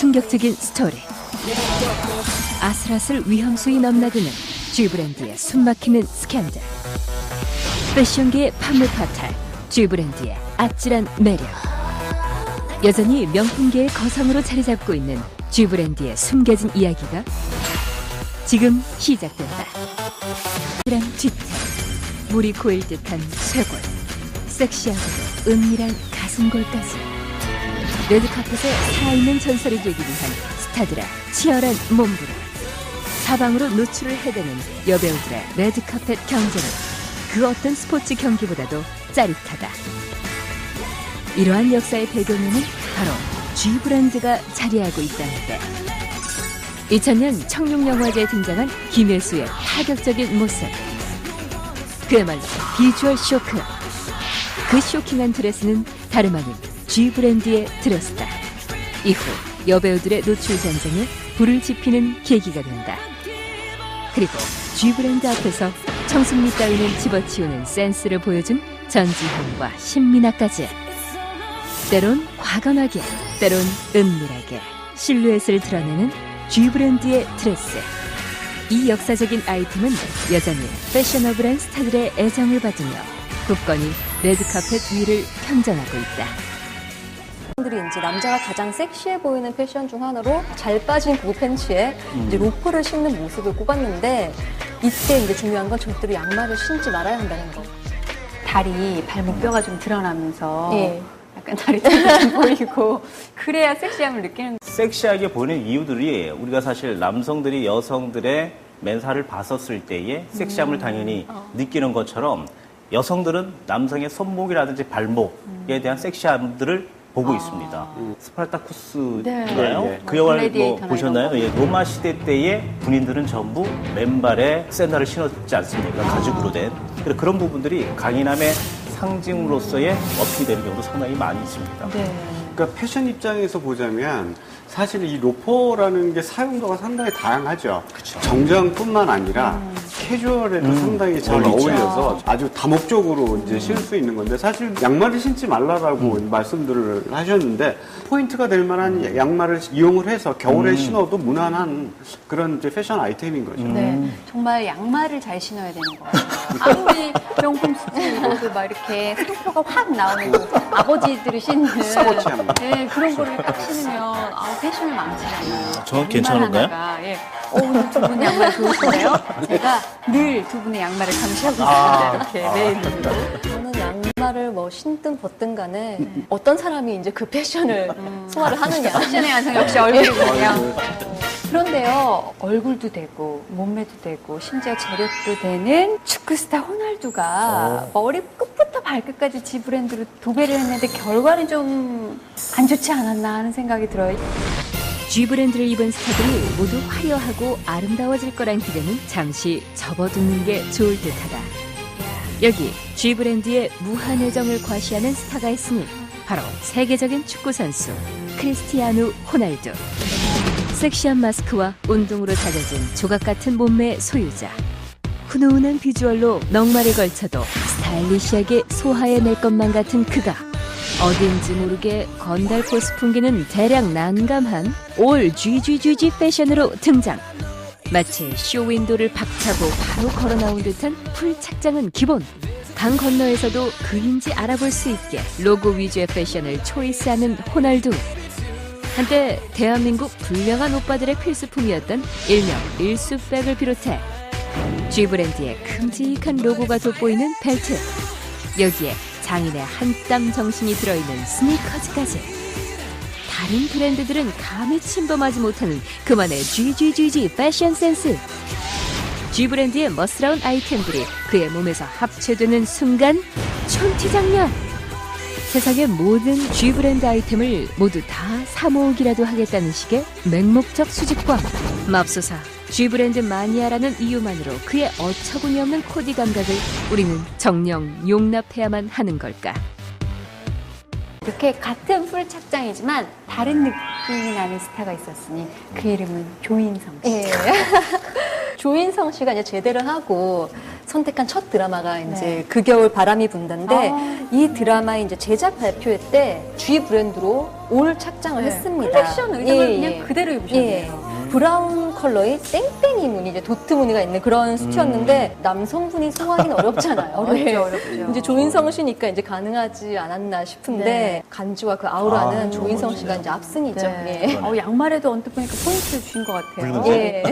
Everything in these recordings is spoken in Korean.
충격적인 스토리. 아슬아슬 위험수위 넘나드는 G브랜드의 숨막히는 스캔들. 패션계의 판물 파탈, G브랜드의 아찔한 매력. 여전히 명품계의 거성으로 자리 잡고 있는 G브랜드의 숨겨진 이야기가 지금 시작된다. 랑 짙은 물이 고일 듯한 쇄골, 섹시하고도 은밀한 가슴골까지 레드카펫에 살아있는 전설이 되기 위한 스타들의 치열한 몸부림. 사방으로 노출을 해대는 여배우들의 레드카펫 경쟁은 그 어떤 스포츠 경기보다도 짜릿하다. 이러한 역사의 배경에는 바로 G브랜드가 자리하고 있다는데, 2000년 청룡영화제에 등장한 김혜수의 파격적인 모습, 그야말로 비주얼 쇼크. 그 쇼킹한 드레스는 다름 아닌 G브랜드의 드레스다. 이후 여배우들의 노출 전쟁에 불을 지피는 계기가 된다. 그리고 G브랜드 앞에서 청순미 따위는 집어치우는 센스를 보여준 전지현과 신민아까지. 때론 과감하게, 때론 은밀하게 실루엣을 드러내는 G브랜드의 드레스. 이 역사적인 아이템은 여전히 패셔너블한 스타들의 애정을 받으며 굳건히 레드카펫 위를 평정하고 있다. 들이 이제 남자가 가장 섹시해 보이는 패션 중 하나로 잘 빠진 고무 팬츠에 이제 로퍼를 신는 모습을 꼽았는데, 이때 이제 중요한 건 절대로 양말을 신지 말아야 한다는 거. 다리, 발목뼈가 좀 드러나면서 예. 약간 다리 좀 보이고 그래야 섹시함을 느끼는. 섹시하게 보이는 이유들이, 우리가 사실 남성들이 여성들의 맨살을 봤었을 때의 섹시함을 당연히 느끼는 것처럼 여성들은 남성의 손목이라든지 발목에 대한 섹시함들을 보고 있습니다. 스파르타쿠스인가요? 네. 그 영화를 뭐 글래디에이터나 보셨나요? 예, 로마 시대 때의 군인들은 전부 맨발에 샌들을 신었지 않습니까? 가죽으로 된. 그런 부분들이 강인함의 상징으로서의 어필이 되는 경우도 상당히 많이 있습니다. 네. 그러니까 패션 입장에서 보자면 사실 이 로퍼라는 게 사용도가 상당히 다양하죠. 그쵸. 정장뿐만 아니라 캐주얼에도 상당히 잘 어울리죠. 어울려서 아주 다목적으로 이제 신을 수 있는 건데, 사실 양말을 신지 말라라고 말씀들을 하셨는데, 포인트가 될 만한 양말을 이용을 해서 겨울에 신어도 무난한 그런 이제 패션 아이템인 거죠. 네, 정말 양말을 잘 신어야 되는 거예요. 아무리 명품 수트 입어도 막 이렇게 상표가 확 나오는 아버지들이 신는 싸고치 양말. 네, 그런 거를 딱 신으면 패션을 망치잖아요. 저는 괜찮은가요? 예. 두 분 양말 좋으신데요? 제가 늘 두 분의 양말을 감시하고 있습니다. 이렇게 매일. 저는 양말을 뭐 신든 벗든 간에 어떤 사람이 이제 그 패션을 소화를 하느냐. 패션의 완성 역시 얼굴이군요. 그런데요, 얼굴도 되고 몸매도 되고 심지어 재력도 되는 축구스타 호날두가 머리 끝부터 발끝까지 G브랜드로 도배를 했는데 결과는 좀 안 좋지 않았나 하는 생각이 들어요. G브랜드를 입은 스타들이 모두 화려하고 아름다워질 거란 기대는 잠시 접어두는 게 좋을 듯하다. 여기 G브랜드의 무한 애정을 과시하는 스타가 있으니 바로 세계적인 축구 선수 크리스티아누 호날두. 섹시한 마스크와 운동으로 작아진 조각 같은 몸매의 소유자. 훈훈한 비주얼로 넉마를 걸쳐도 스타일리시하게 소화해낼 것만 같은 그가 어딘지 모르게 건달 포스 풍기는 대략 난감한 올 GGGG 패션으로 등장. 마치 쇼윈도를 박차고 바로 걸어 나온 듯한 풀 착장은 기본. 강 건너에서도 그인지 알아볼 수 있게 로고 위주의 패션을 초이스하는 호날두. 한때 대한민국 불량한 오빠들의 필수품이었던 일명 일수백을 비롯해 G브랜드의 큼직한 로고가 돋보이는 벨트, 여기에 장인의 한 땀 정신이 들어있는 스니커즈까지. 다른 브랜드들은 감히 침범하지 못하는 그만의 GGGG 패션 센스. G브랜드의 멋스러운 아이템들이 그의 몸에서 합체되는 순간 촌티 장면. 세상의 모든 G브랜드 아이템을 모두 다 사모으기라도 하겠다는 식의 맹목적 수집과 맙소사 G브랜드 마니아라는 이유만으로 그의 어처구니 없는 코디 감각을 우리는 정녕 용납해야만 하는 걸까? 이렇게 같은 풀 착장이지만 다른 느낌이 나는 스타가 있었으니 그 이름은 조인성 씨. 예. 조인성 씨가 이제 제대를 하고 선택한 첫 드라마가 이제 그 겨울 바람이 분다인데 이 드라마의 이제 제작 발표회 때 G 브랜드로 올 착장을 했습니다. 컬렉션 의상을 그냥 그대로 입으셨네요. 브라운 컬러의 땡땡이 무늬, 이제 도트 무늬가 있는 그런 수트였는데 남성분이 소화하기는 어렵잖아요. 어렵죠. 이제 조인성 씨니까 이제 가능하지 않았나 싶은데 간지와 그 아우라는 조인성 씨가 이제 압승이죠. 네. 양말에도 언뜻 보니까 포인트를 주신 것 같아요. 예.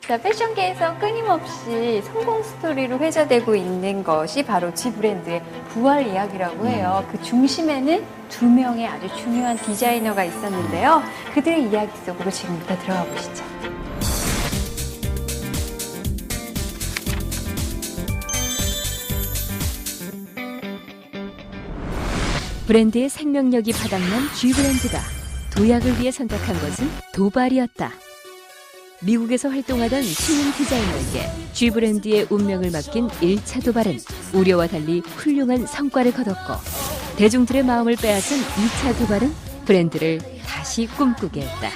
자, 패션계에서 끊임없이 성공 스토리로 회자되고 있는 것이 바로 G 브랜드의 부활 이야기라고 해요. 그 중심에는 두 명의 아주 중요한 디자이너가 있었는데요. 그들의 이야기 속으로 지금부터 들어가 보시죠. 브랜드의 생명력이 바닥난 G 브랜드가 도약을 위해 선택한 것은 도발이었다. 미국에서 활동하던 신인 디자이너에게 G 브랜드의 운명을 맡긴 1차 도발은 우려와 달리 훌륭한 성과를 거뒀고, 대중들의 마음을 빼앗은 2차 도발은 브랜드를 다시 꿈꾸게 했다.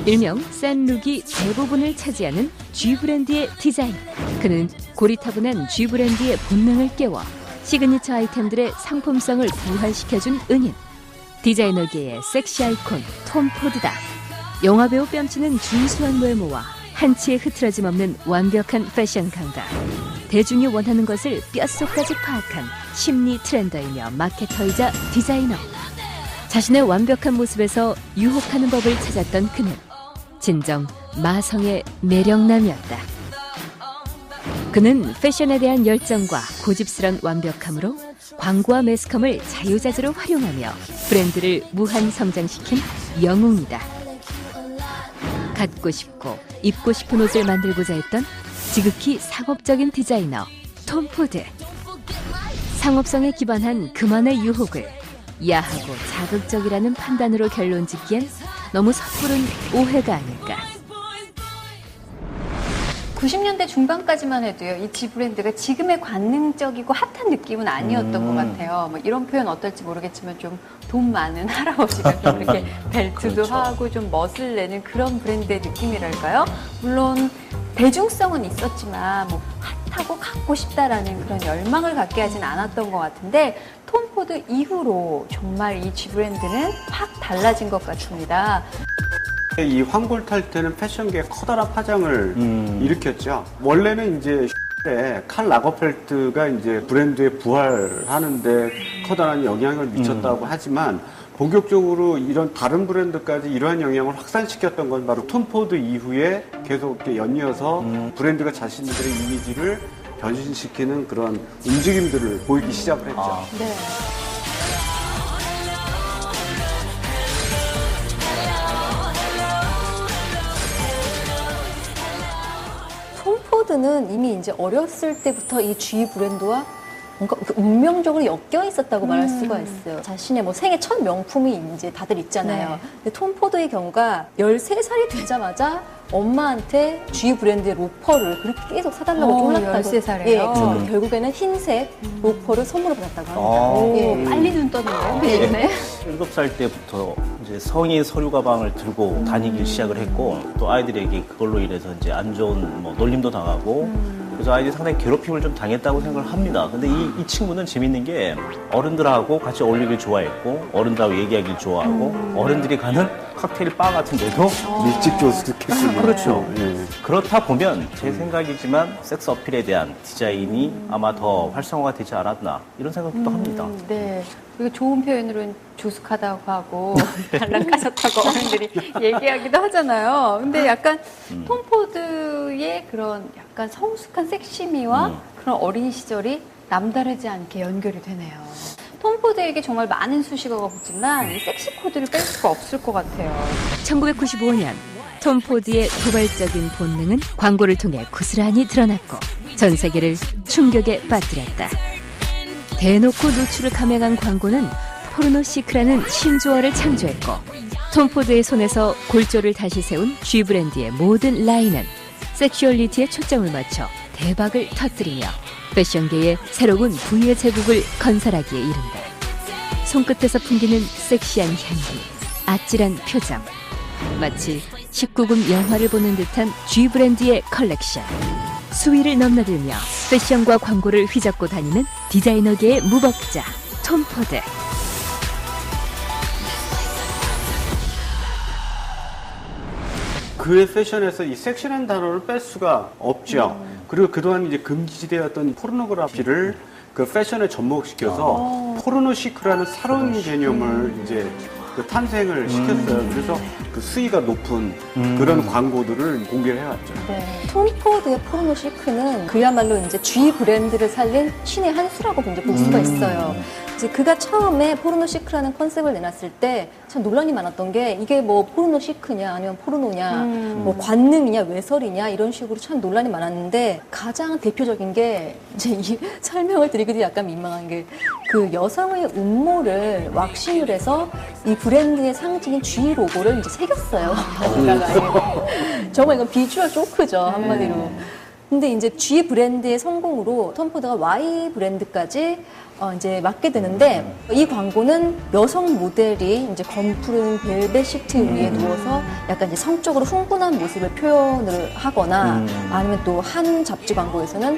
일명 샌룩이 대부분을 차지하는 G 브랜드의 디자인. 그는 고리타분한 G 브랜드의 본능을 깨워 시그니처 아이템들의 상품성을 부활시켜준 은인. 디자이너계의 섹시 아이콘 톰 포드다. 영화배우 뺨치는 준수한 외모와 한치의 흐트러짐 없는 완벽한 패션 감각. 대중이 원하는 것을 뼛속까지 파악한 심리 트렌더이며 마케터이자 디자이너. 자신의 완벽한 모습에서 유혹하는 법을 찾았던 그는 진정 마성의 매력남이었다. 그는 패션에 대한 열정과 고집스런 완벽함으로 광고와 매스컴을 자유자재로 활용하며 브랜드를 무한 성장시킨 영웅이다. 갖고 싶고 입고 싶은 옷을 만들고자 했던 지극히 상업적인 디자이너 톰 포드. 상업성에 기반한 그만의 유혹을 야하고 자극적이라는 판단으로 결론짓기엔 너무 섣부른 오해가 아닐까. 90년대 중반까지만 해도요, 이 G 브랜드가 지금의 관능적이고 핫한 느낌은 아니었던 것 같아요. 뭐 이런 표현 어떨지 모르겠지만 좀 돈 많은 할아버지가 좀 이렇게 벨트도 그렇죠. 하고 좀 멋을 내는 그런 브랜드의 느낌이랄까요? 물론 대중성은 있었지만 뭐 핫하고 갖고 싶다라는 그런 열망을 갖게 하진 않았던 것 같은데, 톰 포드 이후로 정말 이 G 브랜드는 확 달라진 것 같습니다. 이 황골 탈퇴는 패션계에 커다란 파장을 일으켰죠. 원래는 이제 칼 라거펠트가 이제 브랜드에 부활하는데 커다란 영향을 미쳤다고 하지만, 본격적으로 이런 다른 브랜드까지 이러한 영향을 확산시켰던 건 바로 톰 포드 이후에 계속 이렇게 연이어서 브랜드가 자신들의 이미지를 변신시키는 그런 움직임들을 보이기 시작을 했죠. 네. 톰 포드는 이미 이제 어렸을 때부터 이 G 브랜드와 뭔가 운명적으로 엮여 있었다고 말할 수가 있어요. 자신의 뭐 생애 첫 명품이 이제 다들 있잖아요. 네. 근데 톰 포드의 경우가 13살이 되자마자 엄마한테 G 브랜드의 로퍼를 그렇게 계속 사달라고 쫄랐다고. 13살이에요? 예, 그래서 결국에는 흰색 로퍼를 선물로 받았다고 합니다. 예. 빨리 눈 떴네요. 네. 7살 때부터 이제 성인 서류 가방을 들고 다니기 시작을 했고, 또 아이들에게 그걸로 인해서 이제 안 좋은 뭐 놀림도 당하고, 그래서 아이들이 상당히 괴롭힘을 좀 당했다고 생각을 합니다. 근데 이 친구는 재밌는 게 어른들하고 같이 어울리길 좋아했고, 어른들하고 얘기하길 좋아하고, 어른들이 가는 칵테일 바 같은 데도 일찍 조숙했군요. 그렇죠. 예. 그렇다 보면 제 생각이지만 섹스 어필에 대한 디자인이 아마 더 활성화가 되지 않았나, 이런 생각도 합니다. 네. 그리고 좋은 표현으로는 조숙하다고 하고 달랑 까졌다고 어른들이 얘기하기도 하잖아요. 근데 약간 톰 포드의 그런 약간 성숙한 섹시미와 그런 어린 시절이 남다르지 않게 연결이 되네요. 톰 포드에게 정말 많은 수식어가 붙지만 이 섹시 코드를 뺄 수가 없을 것 같아요. 1995년 톰 포드의 도발적인 본능은 광고를 통해 고스란히 드러났고 전 세계를 충격에 빠뜨렸다. 대놓고 노출을 감행한 광고는 포르노시크라는 신조어를 창조했고, 톰 포드의 손에서 골조를 다시 세운 G 브랜드의 모든 라인은 섹슈얼리티에 초점을 맞춰 대박을 터뜨리며 패션계의 새로운 부의 제국을 건설하기에 이른다. 손끝에서 풍기는 섹시한 향기, 아찔한 표정, 마치 19금 영화를 보는 듯한 G 브랜드의 컬렉션. 수위를 넘나들며 패션과 광고를 휘젓고 다니는 디자이너계의 무법자 톰 포드. 그의 패션에서 이 섹시라는 단어를 뺄 수가 없죠. 그리고 그동안 이제 금지되었던 포르노그래피를 그 패션에 접목시켜서 포르노 시크라는 새로운 개념을 이제 그 탄생을 시켰어요. 그래서 그 수위가 높은 그런 광고들을 공개를 해왔죠. 톰 포드의 포르노 시크는 그야말로 이제 G 브랜드를 살린 신의 한 수라고 이제 볼 수가 있어요. 이제 그가 처음에 포르노 시크라는 컨셉을 내놨을 때 참 논란이 많았던 게 이게 뭐 포르노 시크냐 아니면 포르노냐 뭐 관능이냐 외설이냐 이런 식으로 참 논란이 많았는데 가장 대표적인 게 이제 이 설명을 드리기도 약간 민망한 게 그 여성의 음모를 왁싱을 해서 이 브랜드의 상징인 G 로고를 이제 새겼어요. 여기다가 정말 이건 비주얼 쇼크죠 한마디로. 근데 이제 G 브랜드의 성공으로 톰 포드가 Y 브랜드까지 이제 맡게 되는데 이 광고는 여성 모델이 이제 검푸른 벨벳 시트 위에 누워서 약간 이제 성적으로 흥분한 모습을 표현을 하거나 아니면 또 한 잡지 광고에서는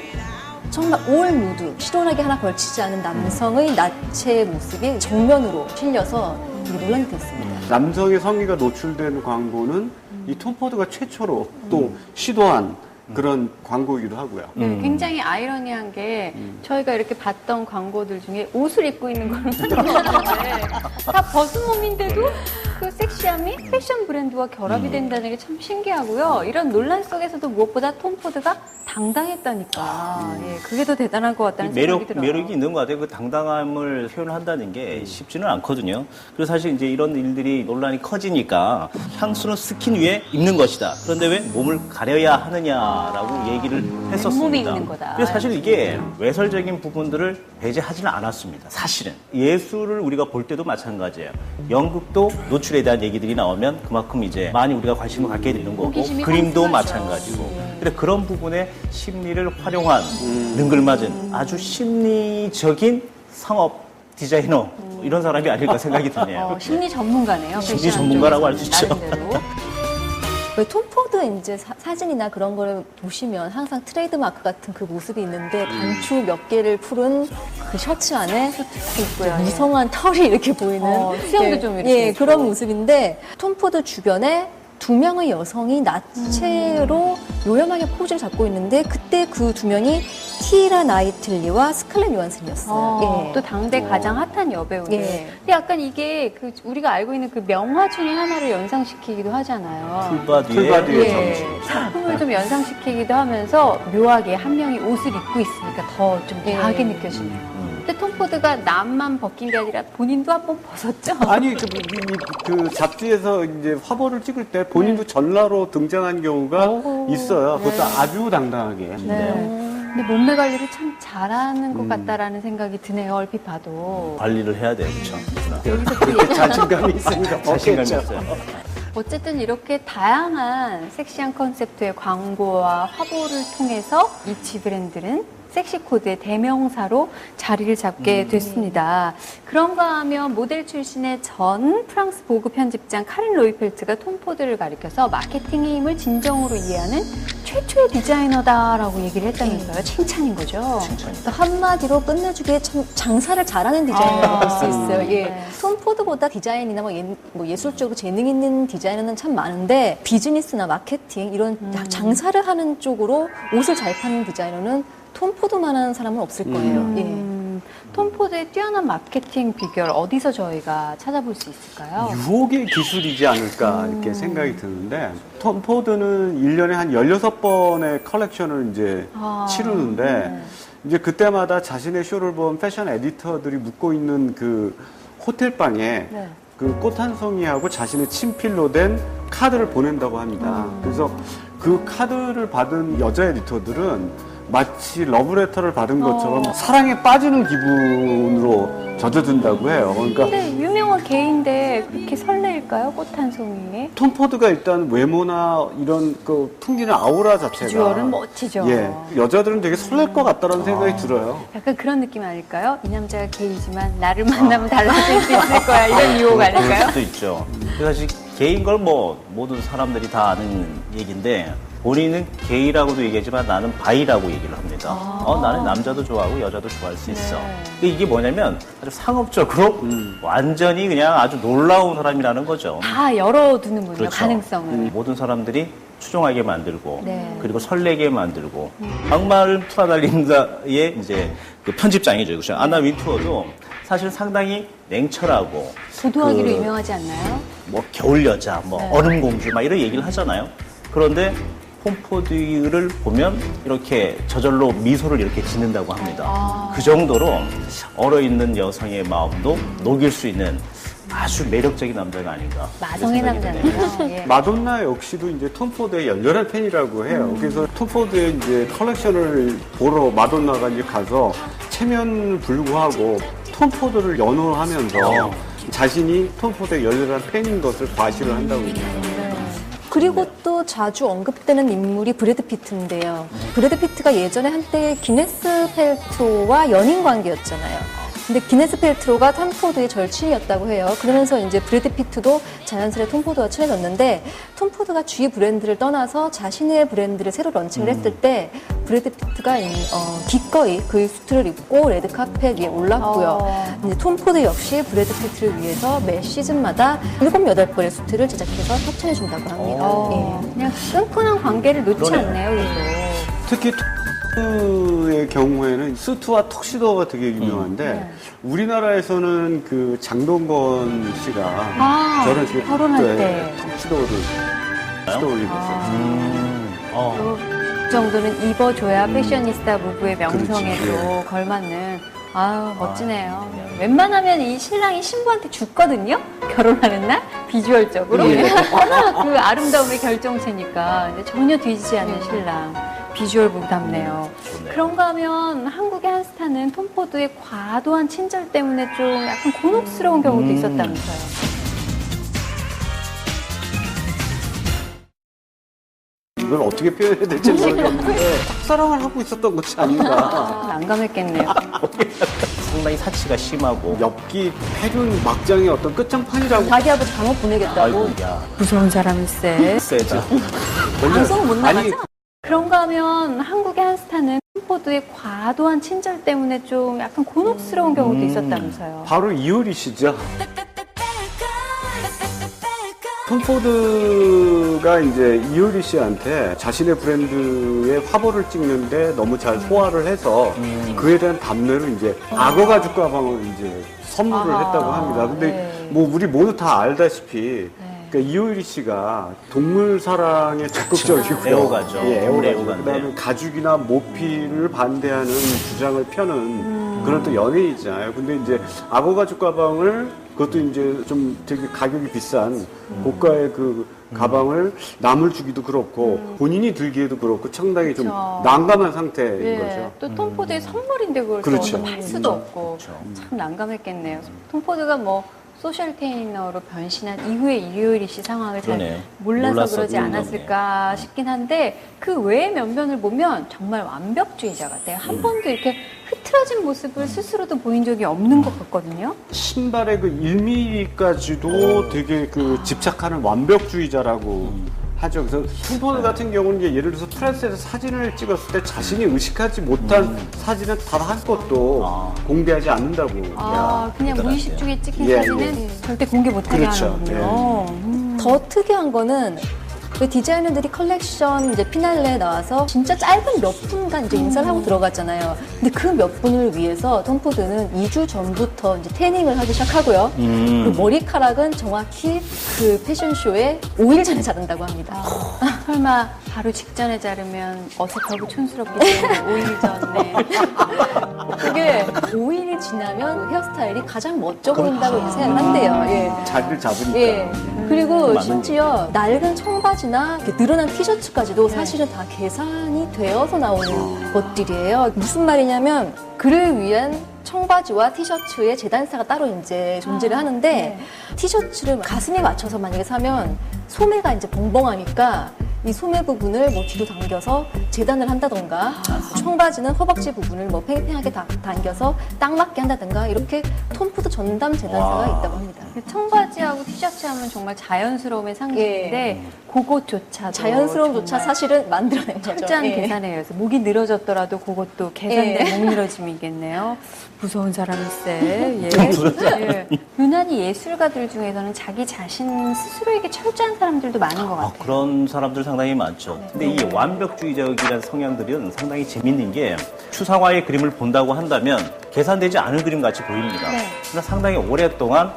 정말 올 누드 시원하게 하나 걸치지 않은 남성의 나체 모습이 정면으로 실려서 이게 논란이 됐습니다. 남성의 성기가 노출되는 광고는 이 톰 포드가 최초로 또 시도한 그런 광고이기도 하고요. 네, 굉장히 아이러니한 게 저희가 이렇게 봤던 광고들 중에 옷을 입고 있는 걸 만났는데 다 벗은 몸인데도 그 섹시함이 패션 브랜드와 결합이 된다는 게 참 신기하고요. 이런 논란 속에서도 무엇보다 톰 포드가 당당했다니까. 예, 그게 더 대단한 것 같다는 생각이 들어요. 매력이 있는 것 같아요. 그 당당함을 표현한다는 게 쉽지는 않거든요. 그래서 사실 이제 이런 일들이 논란이 커지니까 향수는 스킨 위에 입는 것이다. 그런데 왜 몸을 가려야 하느냐라고 얘기를 몸이 했었습니다. 입는 거다. 그래서 사실 이게 외설적인 부분들을 배제하지는 않았습니다. 사실은. 예술을 우리가 볼 때도 마찬가지예요. 연극도 노출에 대한 얘기들이 나오면 그만큼 이제 많이 우리가 관심을 갖게 되는 거고 호기심이 그림도 상승하죠. 마찬가지고. 근데 그런 부분에 심리를 활용한 능글맞은 아주 심리적인 상업 디자이너 이런 사람이 아닐까 생각이 드네요. 심리 전문가네요. 심리 패션 전문가라고 할 수 쪽에서는 있죠. 나름대로. 왜 톰 포드 이제 사진이나 그런 거를 보시면 항상 트레이드 마크 같은 그 모습이 있는데 단추 몇 개를 풀은 그 셔츠 안에 있고요. 무성한 털이 이렇게 보이는 수염도 좀 이렇게 있고. 그런 모습인데 톰 포드 주변에 두 명의 여성이 나체로 요염하게 포즈를 잡고 있는데 그때 그 두 명이 키라 나이틀리와 스칼렛 요한슨이었어요. 예. 또 당대 가장 핫한 여배우인데. 예. 근데 약간 이게 그 우리가 알고 있는 그 명화 중에 하나를 연상시키기도 하잖아요. 풀바디의 예, 점심. 작품을 좀 연상시키기도 하면서 묘하게 한 명이 옷을 입고 있으니까 더 좀 야하게 느껴지네요. 근데 톰 포드가 남만 벗긴 게 아니라 본인도 한번 벗었죠? 아니 그 잡지에서 이제 화보를 찍을 때 본인도 전라로 등장한 경우가 있어요. 그것도 아주 당당하게. 근데 몸매 관리를 참 잘하는 것 같다라는 생각이 드네요. 얼핏 봐도. 관리를 해야 돼요. 그렇죠? 여기서 또 얘기- 자신감이 있으니까 자신감이 벗겠죠. 있어요. 어쨌든 이렇게 다양한 섹시한 컨셉트의 광고와 화보를 통해서 이 G 브랜드는 섹시 코드의 대명사로 자리를 잡게 됐습니다. 그런가 하면 모델 출신의 전 프랑스 보그 편집장 카린 로이펠트가 톰 포드를 가리켜서 마케팅의 힘을 진정으로 이해하는 최초의 디자이너다라고 얘기를 했다면서요. 칭찬인 거죠. 또 한마디로 끝내주기에 참 장사를 잘하는 디자이너라고 볼 수 있어요. 예. 네. 톰 포드보다 디자인이나 뭐 예술적으로 재능 있는 디자이너는 참 많은데 비즈니스나 마케팅 이런 장사를 하는 쪽으로 옷을 잘 파는 디자이너는 톰 포드만한 사람은 없을 거예요. 톰 포드의 뛰어난 마케팅 비결 어디서 저희가 찾아볼 수 있을까요? 유혹의 기술이지 않을까 이렇게 생각이 드는데 톰 포드는 1년에 한 16번의 컬렉션을 이제 치르는데 이제 그때마다 자신의 쇼를 본 패션 에디터들이 묵고 있는 그 호텔방에 그 꽃 한 송이하고 자신의 친필로 된 카드를 보낸다고 합니다. 그래서 그 카드를 받은 여자 에디터들은 마치 러브레터를 받은 것처럼 사랑에 빠지는 기분으로 젖어든다고 해요. 그러니까 근데 유명한 개인데 그렇게 설레일까요? 꽃 한 송이에? 톰 포드가 일단 외모나 이런 그 풍기는 아우라 자체가 비주얼은 멋지죠. 예, 여자들은 되게 설렐 것 같다라는 생각이 들어요. 약간 그런 느낌 아닐까요? 이 남자가 게이지만 나를 만나면 달라질 수 있을 거야. 이런 유혹 그럴 아닐까요? 수도 있죠. 그래서 사실 게이인 걸 뭐 모든 사람들이 다 아는 얘기인데 본인은 게이라고도 얘기하지만 나는 바이라고 얘기를 합니다. 나는 남자도 좋아하고 여자도 좋아할 수 있어. 근데 이게 뭐냐면 아주 상업적으로 완전히 그냥 아주 놀라운 사람이라는 거죠. 다 열어두는군요, 그렇죠. 가능성을. 모든 사람들이 추종하게 만들고 네. 그리고 설레게 만들고 악마를 풀어달린다의 이제 그 편집장이죠. 그렇죠. 아나 윈투어도 사실 상당히 냉철하고 도도하기로 그 유명하지 않나요? 뭐 겨울 여자, 뭐 네. 얼음 공주 막 이런 얘기를 하잖아요. 그런데 톰포드를 보면 이렇게 저절로 미소를 이렇게 짓는다고 합니다. 그 정도로 얼어있는 여성의 마음도 녹일 수 있는 아주 매력적인 남자가 아닌가. 마성의 그런 생각이 드네요. 남자네요. 예. 마돈나 역시도 이제 톰 포드의 열렬한 팬이라고 해요. 그래서 톰 포드의 이제 컬렉션을 보러 마돈나가 이제 가서 체면 불구하고 톰 포드를 연호하면서 자신이 톰 포드의 열렬한 팬인 것을 과시를 한다고 합니다. 그리고 또 자주 언급되는 인물이 브래드 피트인데요. 브래드 피트가 예전에 한때 기네스 펠트로와 연인 관계였잖아요. 근데 기네스 펠트로가 톰 포드의 절친이었다고 해요. 그러면서 이제 브래드 피트도 자연스레 톰 포드와 친해졌는데 톰 포드가 G 브랜드를 떠나서 자신의 브랜드를 새로 런칭을 했을 때 브래드 피트가 기꺼이 그 수트를 입고 레드 카펫 위에 올랐고요. 이제 톰 포드 역시 브래드 피트를 위해서 매 시즌마다 7, 8벌의 수트를 제작해서 협찬해준다고 합니다. 예. 그냥 끈끈한 관계를 놓지 그러네요. 않네요, 이거. 특히 톰의 경우에는 수트와 턱시도가 되게 유명한데 우리나라에서는 그 장동건 씨가 결혼식 결혼할 때. 턱시도를 입었어요. 그 정도는 입어줘야 패셔니스타 부부의 명성에도 그렇지. 걸맞는. 아유, 멋지네요. 웬만하면 이 신랑이 신부한테 죽거든요? 결혼하는 날? 비주얼적으로. 워낙 그 아름다움의 결정체니까. 근데 전혀 뒤지지 않는 신랑. 비주얼 부부답네요. 좋네요. 그런가 하면 한국의 한 스타는 톰 포드의 과도한 친절 때문에 좀 약간 곤혹스러운 경우도 있었다면서요. 이걸 어떻게 표현해야 될지 모르겠는데 짝사랑을 하고 있었던 것이 아닌가. 난감했겠네요. 상당히 사치가 심하고 엽기 패륜 막장의 어떤 끝장판이라고. 자기 아버지 감옥 보내겠다고. 아이고 야 무서운 사람일세. 세다. 방송은 못 아니, 나가죠? 그런가 하면 한국의 한 스타는 톰 포드의 과도한 친절 때문에 좀 약간 곤혹스러운 경우도 있었다면서요. 바로 이효리 씨죠. 톰 포드가 이제 이효리 씨한테 자신의 브랜드의 화보를 찍는데 너무 잘 소화를 해서 그에 대한 답례로 이제 악어 가죽 가방을 이제 선물을 했다고 합니다. 근데 네. 뭐 우리 모두 다 알다시피 그러니까 이효리 씨가 동물 사랑에 적극적이고요. 애호가죠. 예, 동물 애호가죠. 애호가인데. 그다음에 가죽이나 모피를 반대하는 주장을 펴는 그런 또 연예인이잖아요. 근데 이제 악어 가죽 가방을 그것도 이제 좀 되게 가격이 비싼 고가의 그 가방을 남을 주기도 그렇고 본인이 들기에도 그렇고 상당히 좀 그렇죠. 난감한 상태인 예, 거죠. 또 톰 포드의 선물인데 그걸 또 그렇죠. 얻어 팔 수도 없고 참 난감했겠네요. 톰 포드가 뭐 소셜 테이너로 변신한 이후의 이효리 씨 상황을 잘 그러네요. 몰라서 몰라서 그러지 그런가 않았을까 싶긴 한데 그 외의 면면을 보면 정말 완벽주의자 같아요. 한 번도 이렇게 흐트러진 모습을 스스로도 보인 적이 없는 것 같거든요. 신발의 그 1mm까지도 되게 그 집착하는 완벽주의자라고 하죠. 그래서 톰포드 같은 경우는 이제 예를 들어서 프랑스에서 사진을 찍었을 때 자신이 의식하지 못한 사진은 단 한 것도 공개하지 않는다고. 아, 그냥 대단하세요. 무의식 중에 찍힌 예, 사진은 절대 공개 못하게 그렇죠. 하는군요. 더 특이한 거는 그 디자이너들이 컬렉션 이제 피날레에 나와서 진짜 짧은 몇 분간 이제 인사를 하고 들어갔잖아요. 근데 그 몇 분을 위해서 톰 포드는 2주 전부터 이제 태닝을 하기 시작하고요. 그리고 머리카락은 정확히 그 패션쇼에 5일 전에 자른다고 합니다. 설마 바로 직전에 자르면 어색하고 촌스럽기 때문에 5일 전에. 그게 5일이 지나면 헤어스타일이 가장 멋져 보인다고 이렇게 생각을 한대요. 예. 자리를 잡으니까. 예. 그리고 맞는 심지어 낡은 청바지나 이렇게 늘어난 티셔츠까지도 사실은 다 계산이 되어서 나오는 것들이에요. 무슨 말이냐면 그를 위한 청바지와 티셔츠의 재단사가 따로 이제 존재를 하는데 티셔츠를 가슴에 맞춰서 만약에 사면 소매가 이제 벙벙하니까 이 소매 부분을 뭐 뒤로 당겨서 재단을 한다던가 청바지는 허벅지 부분을 뭐 팽팽하게 당겨서 딱 맞게 한다던가 이렇게 톰포드 전담 재단사가 와. 있다고 합니다. 청바지하고 티셔츠 하면 정말 자연스러움의 상징인데 그것조차도 자연스러움조차 정말 사실은 만들어낸 거죠. 철저한 예. 계산에 의해서 목이 늘어졌더라도 그것도 계산된 목 늘어짐이겠네요. 무서운 사람일세. 예. 유난히 예술가들 중에서는 자기 자신 스스로에게 철저한 사람들도 많은 것 같아요. 그런 사람들 상당히 많죠. 근데 이 완벽주의적이라는 성향들은 상당히 재밌는 게 추상화의 그림을 본다고 한다면 계산되지 않은 그림 같이 보입니다. 네. 그러나 상당히 오랫동안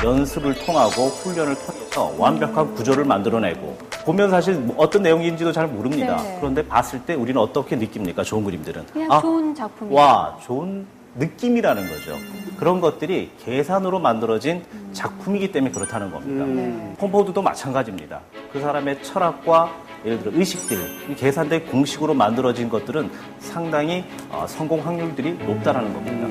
연습을 통하고 훈련을 통해서 완벽한 구조를 만들어내고 보면 사실 어떤 내용인지도 잘 모릅니다. 네. 그런데 봤을 때 우리는 어떻게 느낍니까? 좋은 그림들은. 그냥 좋은 작품이에요. 와, 좋은 느낌이라는 거죠. 그런 것들이 계산으로 만들어진 작품이기 때문에 그렇다는 겁니다. 네. 톰포드도 마찬가지입니다. 그 사람의 철학과 예를 들어 의식들, 이 계산된 공식으로 만들어진 것들은 상당히 성공 확률들이 높다라는 겁니다.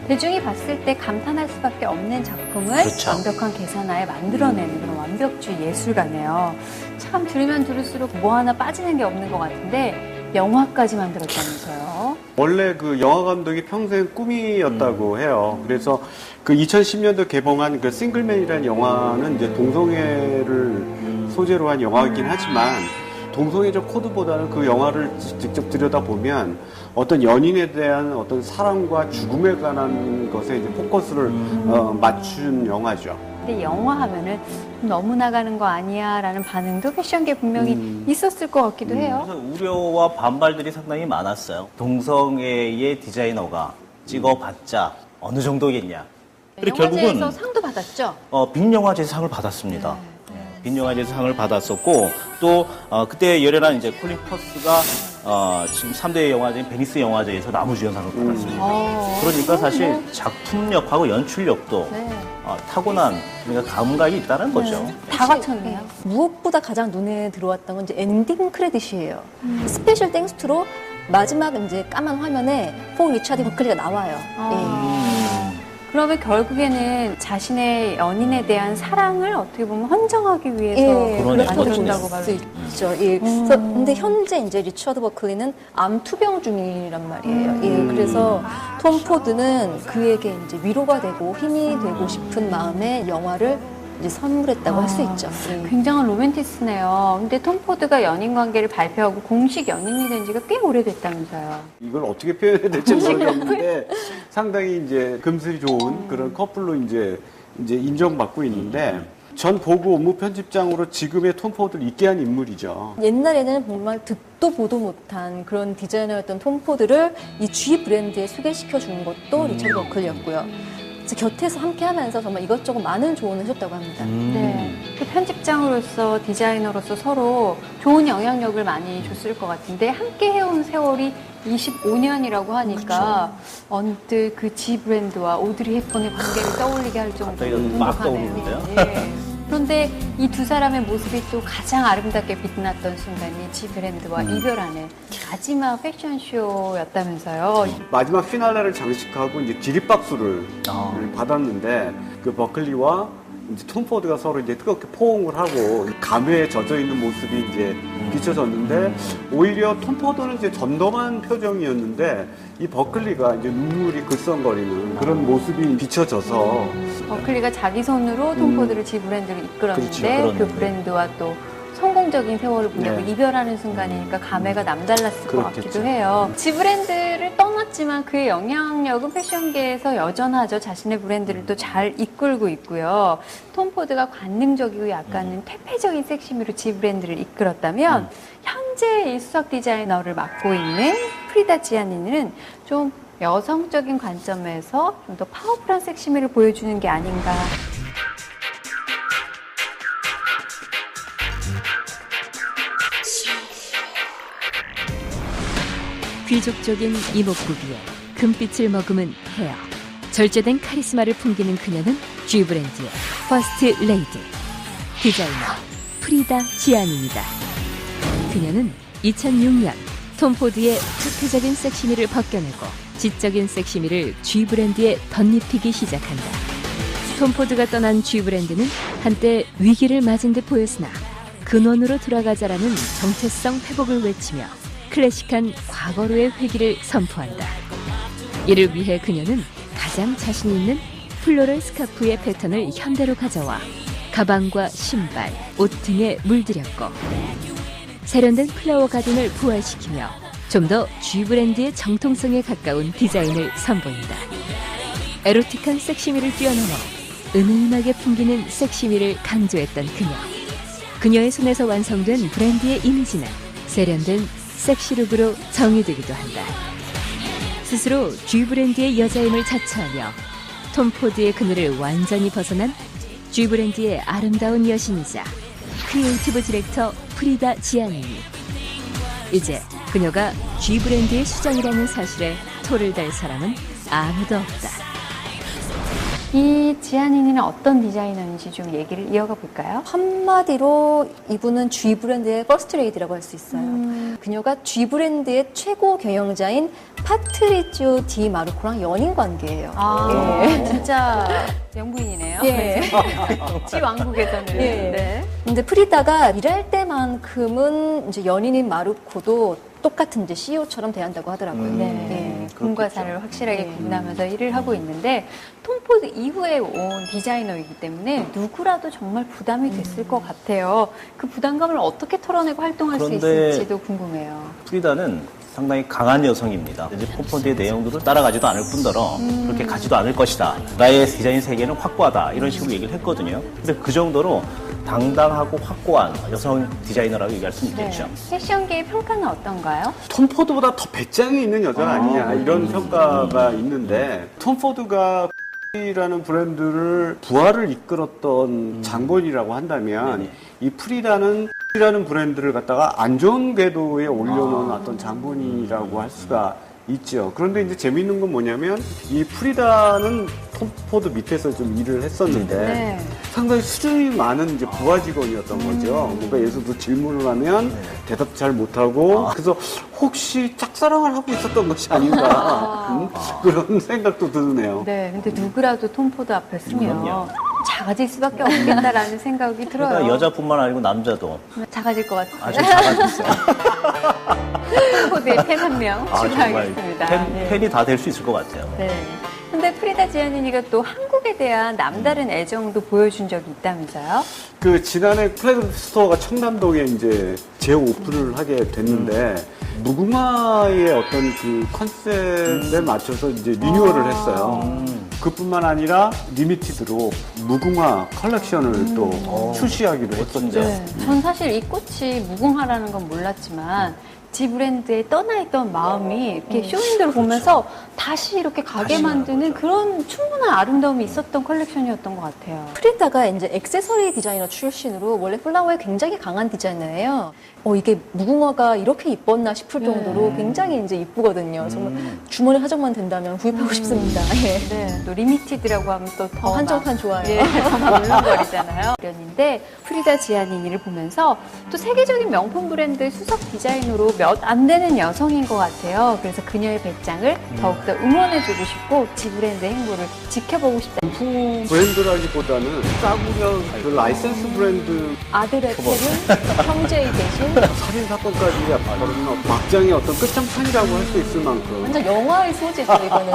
대중이 봤을 때 감탄할 수밖에 없는 작품을 그렇죠. 완벽한 계산하에 만들어내는 그런 완벽주의 예술가네요. 참 들으면 들을수록 뭐 하나 빠지는 게 없는 것 같은데 영화까지 만들었다면서요. 원래 그 영화 감독이 평생 꿈이었다고 해요. 그래서 그 2010년도 개봉한 그 싱글맨이라는 영화는 이제 동성애를 소재로 한 영화이긴 하지만 동성애적 코드보다는 그 영화를 직접 들여다보면 어떤 연인에 대한 어떤 사랑과 죽음에 관한 것에 이제 포커스를 맞춘 영화죠. 근데 영화 하면은 너무 나가는 거 아니야 라는 반응도 패션계 분명히 있었을 것 같기도 해요. 그래서 우려와 반발들이 상당히 많았어요. 동성애의 디자이너가 찍어봤자 어느 정도겠냐. 그리고 영화제에서 결국은 상도 받았죠? 빈영화제 상을 받았습니다. 빈영화제 상을 받았었고 또 그때 열연한 이제 콜린 퍼스가 지금 3대 영화제인 베니스 영화제에서 나무주연상을 받았습니다. 그러니까 사실 작품력하고 연출력도 네. 타고난 그러니까 감각이 있다는 거죠. 다 갖췄네요. 무엇보다 가장 눈에 들어왔던 건 이제 엔딩 크레딧이에요. 스페셜 땡스투로 마지막 이제 까만 화면에 폴 리차드 버클리가 나와요. 그러면 결국에는 자신의 연인에 대한 사랑을 어떻게 보면 헌정하기 위해서 그러네요. 만들어준다고 볼 말을 수 있죠. 예. 그래서 근데 현재 이제 리처드 버클리는 암 투병 중이란 말이에요. 예. 그래서 톰 포드는 그에게 이제 위로가 되고 힘이 되고 싶은 마음에 영화를 이제 선물했다고 할 수 있죠. 예. 굉장한 로맨티스네요. 근데 톰 포드가 연인 관계를 발표하고 공식 연인이 된 지가 꽤 오래됐다면서요. 이걸 어떻게 표현해야 될지 모르겠는데 상당히 이제 금슬이 좋은 그런 커플로 이제 인정받고 있는데 전 보고 업무 편집장으로 지금의 톰 포드를 있게 한 인물이죠. 옛날에는 정말 듣도 보도 못한 그런 디자이너였던 톰 포드를 이 G 브랜드에 소개시켜 주는 것도 리처드 버클리였고요. 그래서 곁에서 함께 하면서 정말 이것저것 많은 조언을 해줬다고 합니다. 네. 그 편집장으로서 디자이너로서 서로 좋은 영향력을 많이 줬을 것 같은데 함께 해온 세월이 25년이라고 하니까 언뜻 그 G 브랜드와 오드리 헵번의 관계를 떠올리게 할 정도로 갑자기 막 행복하네요. 떠오르는데요? 예. 그런데 이 두 사람의 모습이 또 가장 아름답게 빛났던 순간이 G 브랜드와 이별하는 마지막 패션쇼였다면서요. 마지막 피날레를 장식하고 이제 기립박수를 받았는데 그 버클리와 이제 톰 포드가 서로 이제 뜨겁게 포옹을 하고 감회에 젖어 있는 모습이 이제 비춰졌는데 오히려 톰 포드는 이제 점dom한 표정이었는데 이 버클리가 이제 눈물이 글썽거리는 그런 모습이 비춰져서 버클리가 자기 손으로 톰 포드를 G 브랜드로 이끌었는데 그렇죠. 그 브랜드와 또 성공적인 세월을 보내고 네. 이별하는 순간이니까 감회가 남달랐을 것 그렇겠죠. 같기도 해요. G 브랜드를 떠났지만 그의 영향력은 패션계에서 여전하죠. 자신의 브랜드를 또 잘 이끌고 있고요. 톰 포드가 관능적이고 약간은 퇴폐적인 섹시미로 G 브랜드를 이끌었다면 현재 이 수석 디자이너를 맡고 있는 프리다 지아니는 좀 여성적인 관점에서 좀 더 파워풀한 섹시미를 보여주는 게 아닌가. 귀족적인 이목구비에 금빛을 머금은 헤어, 절제된 카리스마를 풍기는 그녀는 G 브랜드의 퍼스트 레이디, 디자이너 프리다 지안입니다. 그녀는 2006년 톰 포드의 특혜적인 섹시미를 벗겨내고 지적인 섹시미를 G 브랜드에 덧입히기 시작한다. 톰 포드가 떠난 G 브랜드는 한때 위기를 맞은 듯 보였으나 근원으로 돌아가자라는 정체성 회복을 외치며 클래식한 과거로의 회귀를 선포한다. 이를 위해 그녀는 가장 자신 있는 플로럴 스카프의 패턴을 현대로 가져와 가방과 신발, 옷 등에 물들였고 세련된 플라워 가든을 부활시키며 좀 더 G 브랜드의 정통성에 가까운 디자인을 선보인다. 에로틱한 섹시미를 뛰어넘어 은은하게 풍기는 섹시미를 강조했던 그녀. 그녀의 손에서 완성된 브랜드의 이미지는 세련된 섹시룩으로 정의되기도 한다. 스스로 G 브랜드의 여자임을 자처하며 톰 포드의 그늘을 완전히 벗어난 G 브랜드의 아름다운 여신이자 크리에이티브 디렉터 프리다 지아니니. 이제 그녀가 G 브랜드의 수장이라는 사실에 토를 달 사람은 아무도 없다. 이 지아니니는 어떤 디자이너인지 좀 얘기를 이어가 볼까요? 한마디로 이분은 G 브랜드의 퍼스트 레이디라고 할 수 있어요. 그녀가 G 브랜드의 최고 경영자인 파트리지오 디 마르코랑 연인 관계예요. 진짜 영부인이네요. 예. 지 왕국에서는. 예. 네. 근데 프리다가 일할 때만큼은 이제 연인인 마르코도 똑같은 이제 CEO처럼 대한다고 하더라고요. 네. 공과 그렇겠죠. 사를 확실하게 네. 구분하면서 일을 하고 있는데 톰 포드 이후에 온 디자이너이기 때문에 누구라도 정말 부담이 됐을 것 같아요. 그 부담감을 어떻게 털어내고 활동할 수 그런데 있을지도 궁금해요. 프리다는 상당히 강한 여성입니다. 이제 톰포드의 내용들을 따라가지도 않을 뿐더러 그렇게 가지도 않을 것이다. 나의 디자인 세계는 확고하다. 이런 식으로 얘기를 했거든요. 근데 그 정도로 당당하고 확고한 여성 디자이너라고 얘기할 수 있겠죠. 패션계의 평가는 어떤가요? 톰 포드보다 더 배짱이 있는 여자가 아니냐 이런 평가가 있는데 톰 포드가 라는 브랜드를 부활을 이끌었던 장본이라고 한다면 네네. 이 프리다는 라는 브랜드를 갖다가 안 좋은 궤도에 올려놓은 어떤 장본이라고 할 수가 있죠. 그런데 이제 재미있는 건 뭐냐면 이 프리다는 톰 포드 밑에서 좀 일을 했었는데 네. 상당히 수준이 많은 이제 부하 직원이었던 거죠. 뭔가 예를 들어서 질문을 하면 대답 잘 못하고 그래서 혹시 짝사랑을 하고 있었던 것이 아닌가 그런 생각도 드네요. 네, 근데 누구라도 톰 포드 앞에 서면 그럼요. 작아질 수밖에 없겠다라는 생각이 들어요. 그러니까 여자뿐만 아니고 남자도 작아질 것 같아요. 아주 작아졌어요. 톰 포드의 팬 한 명 추가하겠습니다. 팬이 다 될 수 있을 것 같아요. 네. 근데 프리다 지아니니가 또 한국에 대한 남다른 애정도 보여준 적이 있다면서요? 그 지난해 플래그 스토어가 청담동에 이제 재오픈을 하게 됐는데 무궁화의 어떤 그 컨셉에 맞춰서 이제 리뉴얼을 했어요. 그뿐만 아니라 리미티드로 무궁화 컬렉션을 또 출시하기로 했었죠. 네. 전 사실 이 꽃이 무궁화라는 건 몰랐지만 지 브랜드에 떠나있던 마음이 이렇게 쇼윈도를 보면서 다시 이렇게 가게 만드는 그런 충분한 아름다움이 있었던 컬렉션이었던 것 같아요. 프리다가 이제 액세서리 디자이너 출신으로 원래 플라워에 굉장히 강한 디자이너예요. 이게 무궁화가 이렇게 이뻤나 싶을 정도로 굉장히 이제 이쁘거든요. 정말 주머니 하정만 된다면 구입하고 싶습니다. 예. 네, 또 리미티드라고 하면 또 더 한정판 좋아해요. 예, 정말 물렁거리잖아요. 그런데 프리다 지아니니를 보면서 또 세계적인 명품 브랜드 수석 디자이너로 몇 안 되는 여성인 것 같아요. 그래서 그녀의 배짱을 더욱더 응원해주고 싶고 지 브랜드의 행보를 지켜보고 싶다. 명품 브랜드라기보다는 싸구려 그 라이센스 브랜드 아들의 태륜, 형제의 대신 살인 사건까지 벌어지는 막장의 어떤 끝장판이라고 할 수 있을 만큼 완전 영화의 소재죠, 이거는.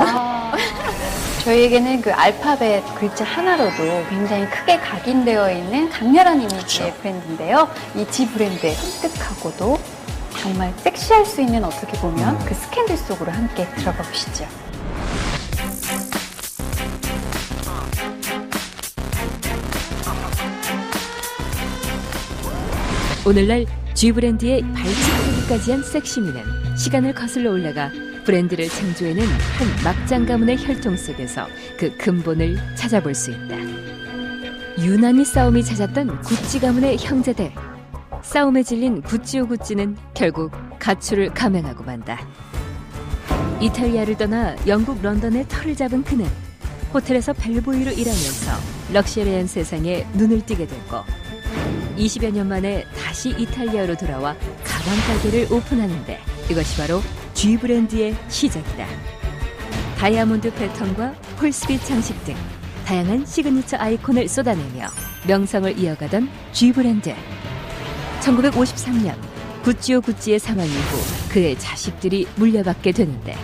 저희에게는 그 알파벳 글자 하나로도 굉장히 크게 각인되어 있는 강렬한 이미지의 브랜드인데요. 이 지 브랜드의 섬뜩하고도 정말 섹시할 수 있는 어떻게 보면 그 스캔들 속으로 함께 들어가 보시죠. 오늘날 G 브랜드의 발칙하기까지 한 섹시미는 시간을 거슬러 올라가 브랜드를 창조해낸 한 막장 가문의 혈통 속에서 그 근본을 찾아볼 수 있다. 유난히 싸움이 잦았던 구찌 가문의 형제들. 싸움에 질린 구찌오 구찌는 결국 가출을 감행하고 만다. 이탈리아를 떠나 영국 런던에 터를 잡은 그는 호텔에서 벨보이로 일하면서 럭셔리한 세상에 눈을 띄게 됐고 20여 년 만에 다시 이탈리아로 돌아와 가방 가게를 오픈하는데 이것이 바로 G 브랜드의 시작이다. 다이아몬드 패턴과 폴스빛 장식 등 다양한 시그니처 아이콘을 쏟아내며 명성을 이어가던 G 브랜드. 1953년 구찌오 구찌의 사망 이후 그의 자식들이 물려받게 되는데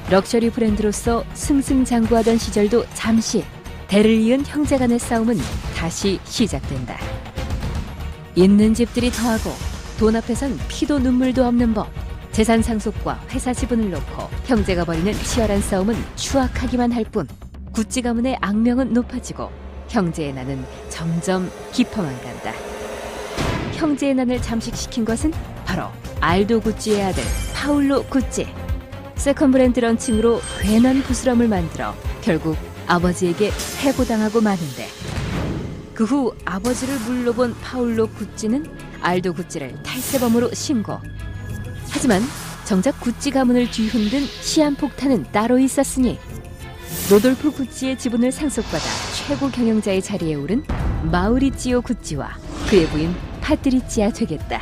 럭셔리 브랜드로서 승승장구하던 시절도 잠시 대를 이은 형제 간의 싸움은 다시 시작된다. 있는 집들이 더하고 돈 앞에선 피도 눈물도 없는 법. 재산 상속과 회사 지분을 놓고 형제가 벌이는 치열한 싸움은 추악하기만 할 뿐 구찌 가문의 악명은 높아지고 형제의 난은 점점 깊어만 간다. 형제의 난을 잠식시킨 것은 바로 알도 구찌의 아들 파울로 구찌. 세컨 브랜드 런칭으로 괜한 부스럼을 만들어 결국 아버지에게 해고당하고 마는데 그 후 아버지를 물러본 파울로 구찌는 알도 구찌를 탈세범으로 신고. 하지만 정작 구찌 가문을 뒤흔든 시한폭탄은 따로 있었으니 로돌프 구찌의 지분을 상속받아 최고 경영자의 자리에 오른 마우리찌오 구찌와 그의 부인 파트리치아 되겠다.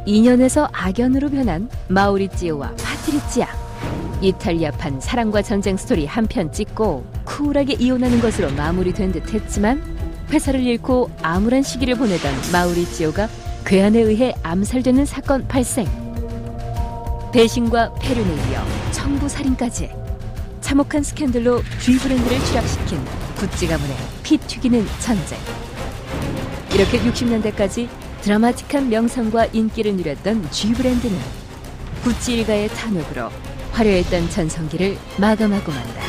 인연에서 악연으로 변한 마우리찌오와 파트리치아. 이탈리아판 사랑과 전쟁 스토리 한 편 찍고 쿨하게 이혼하는 것으로 마무리된 듯 했지만 회사를 잃고 암울한 시기를 보내던 마우리찌오가 괴한에 의해 암살되는 사건 발생. 배신과 폐륜에 이어 청부살인까지 참혹한 스캔들로 G 브랜드를 추락시킨 구찌 가문의 피 튀기는 전쟁. 이렇게 60년대까지 드라마틱한 명성과 인기를 누렸던 G 브랜드는 구찌 일가의 탄핵으로 화려했던 전성기를 마감하고 만다.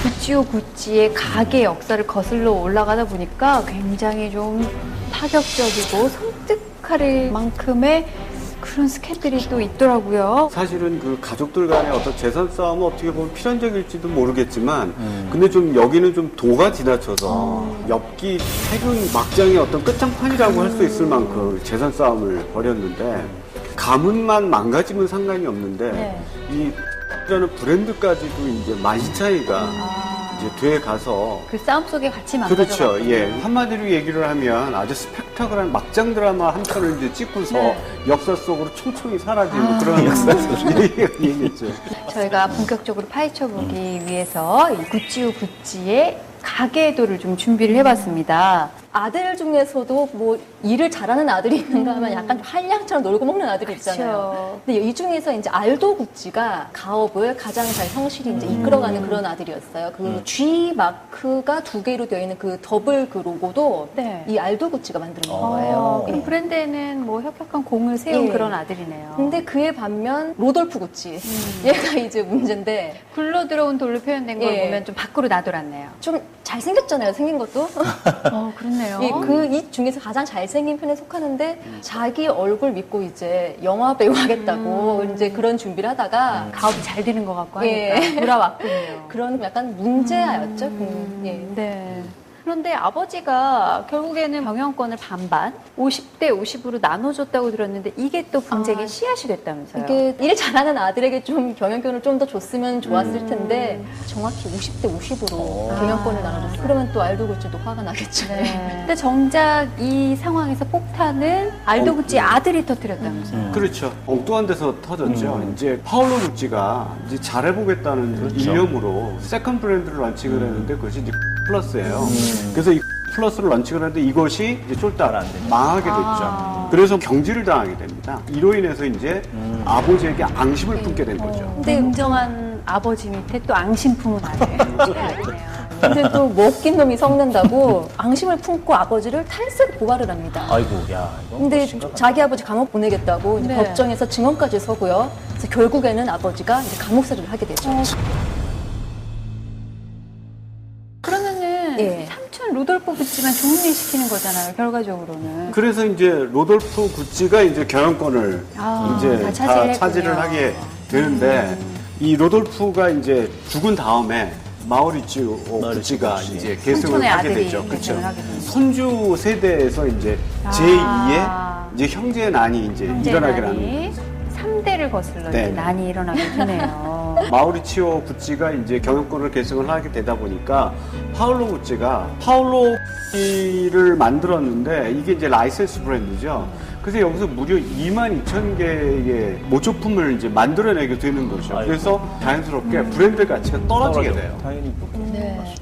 구찌오 구찌의 가게 역사를 거슬러 올라가다 보니까 굉장히 좀 파격적이고 섬뜩할 만큼의 그런 스캔들이 또 있더라고요. 사실은 그 가족들 간의 어떤 재산 싸움은 어떻게 보면 필연적일지도 모르겠지만, 근데 좀 여기는 좀 도가 지나쳐서 엽기 세균 막장의 어떤 끝장판이라고 할 수 있을 만큼 재산 싸움을 벌였는데, 가문만 망가지면 상관이 없는데, 네. 이 라는 브랜드까지도 이제 만시차이가 이제 돼 가서 그 싸움 속에 같이 망가져가고. 그렇죠. 예. 한마디로 얘기를 하면 아주 스펙타클한 막장 드라마 한 편을 이제 찍고서 네. 역사 속으로 총총히 사라지는 그런 역사 속으로 얘기했죠. 저희가 본격적으로 파헤쳐보기 위해서 이 구찌오 구찌의 가계도를 좀 준비를 해봤습니다. 아들 중에서도 뭐 일을 잘하는 아들이 있는가 하면 약간 한량처럼 놀고 먹는 아들이 있잖아요. 근데 이 중에서 이제 알도 구찌가 가업을 가장 잘 성실히 이제 이끌어가는 그런 아들이었어요. 그 G 마크가 두 개로 되어 있는 그 더블 그 로고도 네. 이 알도 구찌가 만들어 놓은 거예요. 그럼 브랜드에는 뭐 혁혁한 공을 세운 예. 그런 아들이네요. 근데 그에 반면 로돌프 구찌 얘가 이제 문제인데 굴러 들어온 돌로 표현된 걸 예. 보면 좀 밖으로 나돌았네요. 좀 잘생겼잖아요. 생긴 것도. 그렇네요. 이 중에서 가장 잘생긴 편에 속하는데 자기 얼굴 믿고 이제 영화 배우 하겠다고 이제 그런 준비를 하다가 가업이 잘 되는 것 같고 예. 하니까 돌아왔군요. 그런 약간 문제아였죠. 예. 네. 그런데 아버지가 결국에는 경영권을 반반 50대 50으로 나눠줬다고 들었는데 이게 또 분쟁의 씨앗이 됐다면서요. 이게 일 잘하는 아들에게 좀 경영권을 좀 더 줬으면 좋았을 텐데 정확히 50대 50으로 경영권을 나눠줬어요. 그러면 또 알도 구찌도 화가 나겠죠. 네. 근데 정작 이 상황에서 폭탄은 알도 구찌 아들이 터뜨렸다면서요. 그렇죠. 엉뚱한 데서 터졌죠. 이제 파울로 구찌가 이제 잘해보겠다는 일념으로 세컨 브랜드를 런칭을 했는데 그것이 이제 플러스예요. 그래서 이 플러스를 런칭을 했는데 이것이 이제 쫄딱 망하게 됐죠. 그래서 경질을 당하게 됩니다. 이로 인해서 이제 아버지에게 앙심을 품게 된 거죠. 근데 냉정한 아버지 밑에 또 앙심 품은 아들. 근데 또 먹긴 놈이 썩는다고 앙심을 품고 아버지를 탈세로 고발을 합니다. 아이고, 야, 이거 근데 심각하다. 자기 아버지 감옥 보내겠다고 이제 네. 법정에서 증언까지 서고요. 그래서 결국에는 아버지가 이제 감옥살이를 하게 되죠. 그러면은 예. 삼촌 루돌프 구찌만 종립시키는 거잖아요. 결과적으로는. 그래서 이제 로돌프 구찌가 이제 경영권을 이제 다 다 차지를 차지를 했군요. 하게 되는데 이 로돌프가 이제 죽은 다음에 마우리치오 구찌가 구찌. 이제 계승을 삼촌의 하게 아들이 되죠. 그렇죠. 계승을 하게 되죠. 손주 세대에서 이제 제2의 이제 형제의 난이 이제 일어나게 되는 거예요. 3대를 거슬러 네. 이제 난이 일어나게 되네요. 마우리치오 구찌가 이제 경영권을 계승을 하게 되다 보니까 파울로 구찌가 파울로 구찌를 만들었는데 이게 이제 라이센스 브랜드죠. 그래서 여기서 무려 22,000개의 모조품을 이제 만들어내게 되는 거죠. 아이고. 그래서 자연스럽게 브랜드 가치가 떨어지게 돼요. 당연히 그렇고. 네.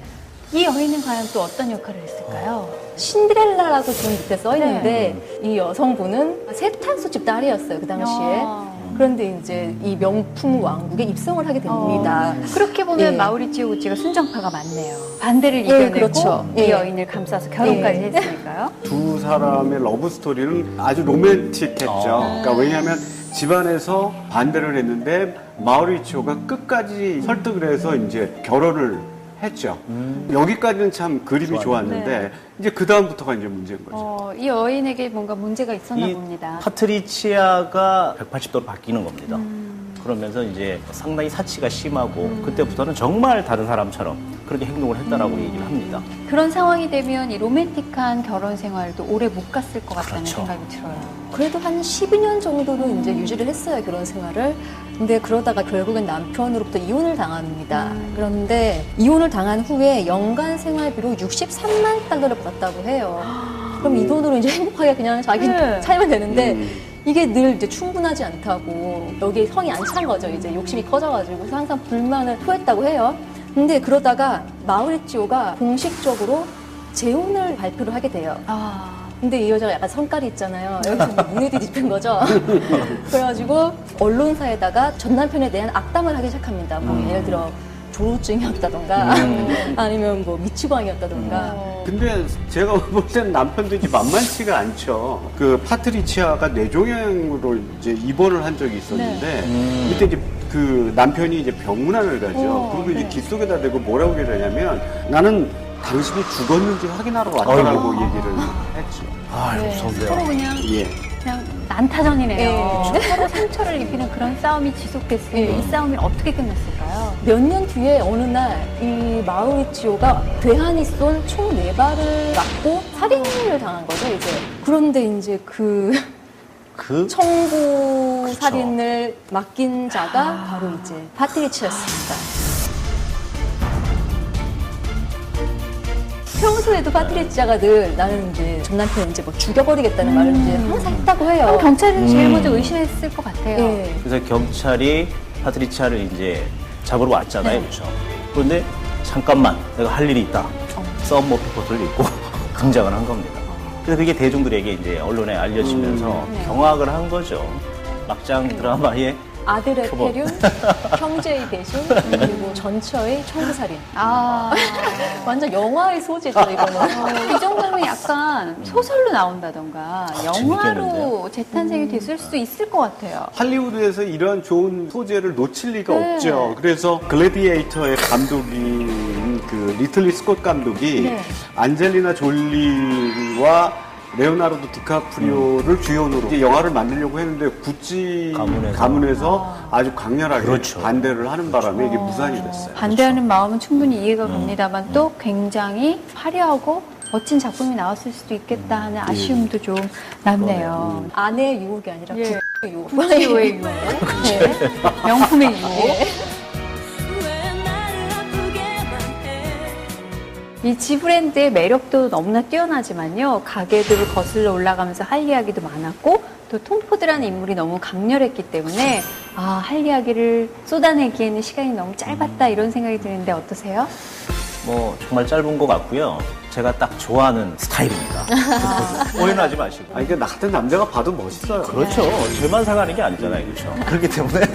이 여인은 과연 또 어떤 역할을 했을까요? 신데렐라라고 지금 밑에 써 있는데 이 여성분은 세탄소집 딸이었어요 그 당시에. 그런데 이제 이 명품 왕국에 입성을 하게 됩니다. 그렇게 보면 예. 마우리치오 구찌가 순정파가 많네요. 반대를 이겨내고 그렇죠. 이 예. 여인을 감싸서 결혼까지 예. 했으니까요. 두 사람의 러브 스토리는 아주 로맨틱했죠. 그러니까 왜냐하면 집안에서 반대를 했는데 마우리치오가 끝까지 설득을 해서 이제 결혼을 했죠. 여기까지는 참 그림이 좋았는데 이제 그 다음부터가 이제 문제인 거죠. 이 여인에게 뭔가 문제가 있었나 이 봅니다. 파트리치아가 180도로 바뀌는 겁니다. 그러면서 이제 상당히 사치가 심하고 그때부터는 정말 다른 사람처럼 그렇게 행동을 했다라고 얘기를 합니다. 그런 상황이 되면 이 로맨틱한 결혼 생활도 오래 못 갔을 것 같다는 그렇죠. 생각이 들어요. 그래도 한 12년 정도는 이제 유지를 했어요 결혼 생활을. 근데 그러다가 결국엔 남편으로부터 이혼을 당합니다. 그런데 이혼을 당한 후에 연간 생활비로 63만 달러를 받았다고 해요. 그럼 이 돈으로 이제 행복하게 그냥 자기 네. 살면 되는데 이게 늘 이제 충분하지 않다고 여기에 성이 안 찬 거죠. 이제 욕심이 커져가지고 그래서 항상 불만을 토했다고 해요. 근데 그러다가 마우리치오가 공식적으로 재혼을 발표를 하게 돼요. 근데 이 여자가 약간 성깔이 있잖아요. 여기서 뭐 눈에 뒤집힌 거죠. 그래가지고 언론사에다가 전 남편에 대한 악담을 하기 시작합니다. 뭐 예를 들어 조루증이었다던가 아니면 뭐 미치광이었다던가. 근데 제가 볼 때는 남편도 이제 만만치가 않죠. 그 파트리치아가 뇌종양으로 이제 입원을 한 적이 있었는데 이때 이제 그 남편이 이제 병문안을 가죠. 그리고 이제 귓속에다 대고 뭐라고 그러냐면 나는 당신이 죽었는지 확인하러 왔다라고 얘기를 했죠. 아, 무서운데요. 서로 그냥 예. 그냥 난타전이네요. 예. 서로 상처를 입히는 그런 싸움이 지속됐으니 예. 이 싸움이 어떻게 끝났을까요? 몇 년 뒤에 어느 날 이 마우리치오가 괴한이 쏜 총 4발을 맞고 살인을 당한 거죠, 이제. 그런데 이제 그 청부 그렇죠. 살인을 맡긴 자가 바로 이제 파트리치였습니다. 평소에도 파트리치아가 늘 나는 이제 전 남편 이제 뭐 죽여버리겠다는 말을 이제 항상 했다고 해요. 경찰은 제일 먼저 의심했을 것 같아요. 예. 그래서 경찰이 파트리치아를 이제 잡으러 왔잖아요. 그렇죠. 그런데 잠깐만 내가 할 일이 있다. 썸머 피포트를 입고 등장을 한 겁니다. 그래서 그게 대중들에게 이제 언론에 알려지면서 경악을 한 거죠. 막장 드라마의 아들의 표본. 폐륜, 형제의 배신, 그리고 전처의 청부살인. 완전 영화의 소재죠, 이거는. 이 정도면 약간 소설로 나온다던가 영화로 재밌겠는데요? 재탄생이 됐을 수도 있을 것 같아요. 할리우드에서 이런 좋은 소재를 놓칠 리가 네. 없죠. 그래서 글래디에이터의 감독인 그 리틀리 스콧 감독이 네. 안젤리나 졸리와 레오나르도 디카프리오를 주연으로 이제 영화를 만들려고 했는데 구찌 가문에서 아주 강렬하게 그렇죠. 반대를 하는 바람에 이게 무산이 됐어요. 반대하는 마음은 충분히 이해가 갑니다만 또 굉장히 화려하고 멋진 작품이 나왔을 수도 있겠다 하는 아쉬움도 좀 남네요. 아내의 유혹이 아니라 예. 부의 유혹. 구찌의 유혹, 네. 명품의 유혹. 이 지브랜드의 매력도 너무나 뛰어나지만요. 가게들을 거슬러 올라가면서 할 이야기도 많았고 또 톰 포드라는 인물이 너무 강렬했기 때문에 할 이야기를 쏟아내기에는 시간이 너무 짧았다 이런 생각이 드는데 어떠세요? 뭐 정말 짧은 것 같고요. 제가 딱 좋아하는 스타일입니다. 오해하지 마시고. 아니, 그러니까 나 같은 남자가 봐도 멋있어요. 그렇죠. 죄만 사가는 게 아니잖아요. 그렇죠. 그렇기 때문에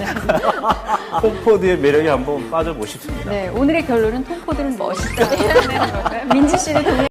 톰포드의 매력에 한번 빠져보십시오. 네, 오늘의 결론은 톰 포드는 멋있다. 민지 씨는 동의